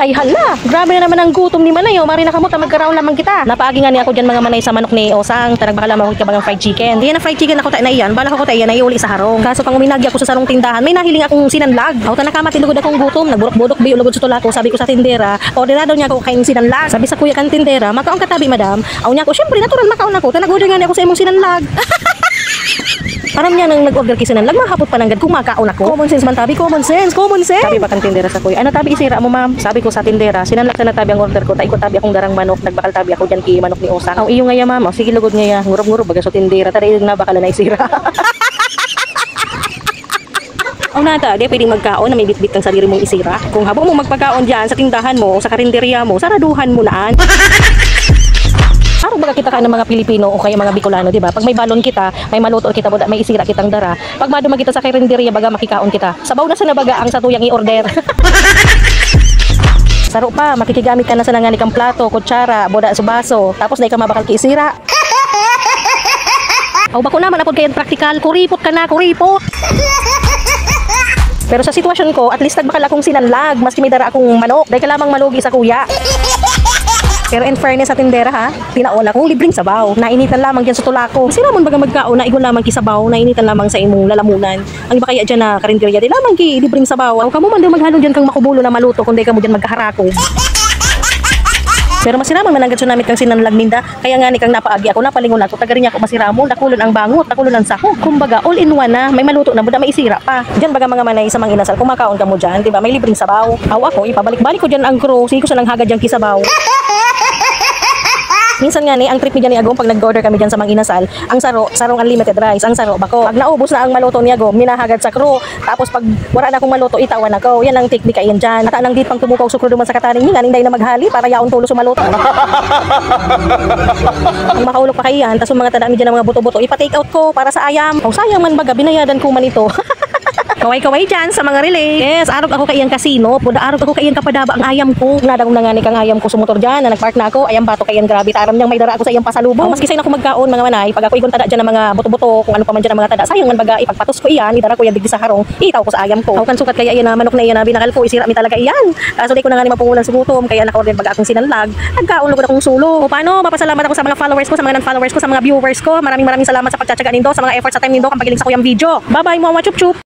Ay hala, grabe na naman ang gutom ni Manay. O mari nakamot magkaraon lamang kita. Napaagi nga ni ako diyan mga Manay sa manok ni Osang. Tanag baka lamang ka mga fried chicken. Diyan na fried chicken ako ta na iyan. Bala ko ta iyan ay uli sa harong. Kaso pang uminagi ako sa sarong tindahan, may nahiling akong sinanlag. Aw ta nakama tilugod akong gutom, nagburok-burok bi ulugod sa tulako. Sabi ko sa tindera, order daw niya ako kain sinanlag. Sabi sa kuya kan tindera, makaon katabi madam. Aw niya ko, syempre natural makaon ako. Tanag-order nga ni ako sa imong sinanlag. Param niya nang nag-order kay sinanlag, mahapot pa nanggad kung makaon ako. Common sense man tabi, common sense, common sense. Sabi pa kan tindera sa kuya, ano tabi isira mo ma'am? Sabi ko sa tindera, sinanlag sa natabi ang order ko, tayo ko tabi akong darang manok, nagbakal tabi ako diyan kay manok ni Osang. Aw iyo nga ya ma'am, sige lugod nga ya, ngurob-ngurob baga sa tindera, tara na bakal na isira. O nata, di pwedeng magkaon na may bitbit kang sarili mong isira. Kung habang mo magpagkaon diyan sa tindahan mo o sa karinderya mo, saraduhan mo naan. Araw baga kita ka ng mga Pilipino o kaya mga Bicolano, di ba? Pag may balon kita, may maluto kita, may isira kitang dara. Pag maduma kita sa karinderya, baga makikaon kita. Sabaw na sa nabaga ang satuyang i-order. Saro pa, makikigamit ka na sa nangani kang plato, kutsara, boda sa baso, tapos na ikaw mabakal kiisira. O bako naman apod kayo practical, kuripot ka na, kuripot. Pero sa sitwasyon ko, at least nagbakal akong sinanlag, maski may dara akong manok, dahil ka lamang malugi sa kuya. Pero in fairness sa tindera ha, tinaon akong libreng sabaw. Nainitan lamang dyan sa tulako. Kasi naman baga magkaon na igon lamang kisabaw, nainitan lamang sa imong lalamunan. Ang iba kaya dyan na karinderya, di lamang ki libreng sabaw. Aw kamo man daw maghalong dyan kang makubulo na maluto, kundi ka mo dyan magkaharako. Pero masiramang mananggat tsunami kang sinanlag minda. Kaya nga ni kang napaagi ako, napalingon ako, tagarin niya ako masiramo, nakulon ang bangot, nakulon ang sahog. Kumbaga all in one na, may maluto na, buda may isira pa. Diyan baga mga Manay sa mga inasal, kumakaon ka mo dyan, di ba? May libreng sabaw. Aw ako, ipabalik-balik ko dyan ang crow, sige ko sa nang hagad dyan kisabaw. Minsan nga ni, ang trip ni dyan ni Agom, pag nag-order kami dyan sa mga inasal, ang sarong unlimited rice, ang saro bako. Pag naubos na ang maluto ni Agom, minahagad sa crew. Tapos pag wala na akong maluto, itawan ako. Yan ang technique ayan dyan. At anang di pang tumukaw sukro duman sa kataning, nganing day na maghali para yaon tulo sa maluto. Ang makaulok pa kayan, tapos mga tanda mi dyan ng mga buto-buto, ipa-take out ko para sa ayam. O sayang man baga, binayadan ko man ito. Kaway-kaway dyan sa mga relay. Yes, arog ako kayang kasino. Puda arog ako kayang kapadaba ang ayam ko. Nadang nangani kang ayam ko sumotor dyan. Na nagpark na ako. Ayam bato kayang grabe. Taram niyang may dara ako sa iyang pasalubong. Maski sa'yo na ako magkaon mga Manay. Pag ako igon tada dyan ng mga buto-buto. Kung ano pa man dyan ng mga tada. Sayang man baga. Ipagpatos ko iyan. Idara ko yan digdi sa harong. Itaw ko sa ayam ko. Kan sukat kaya iyan na manok na iyan na binakal ko. Isira mi talaga iyan. Kaso di ko na nga ni mapungulan sa gutom. Kaya naka-order baga akong sinanlag. Nagkaon lugod akong sulo. O paano? Mapasalamat ako sa mga followers ko, sa mga non-followers ko, sa mga viewers ko. Maraming salamat sa pagtsatsaga nindo, sa mga efforts sa time nindo kang pagiling sa kuyang video. Bye-bye mo, chup-chup.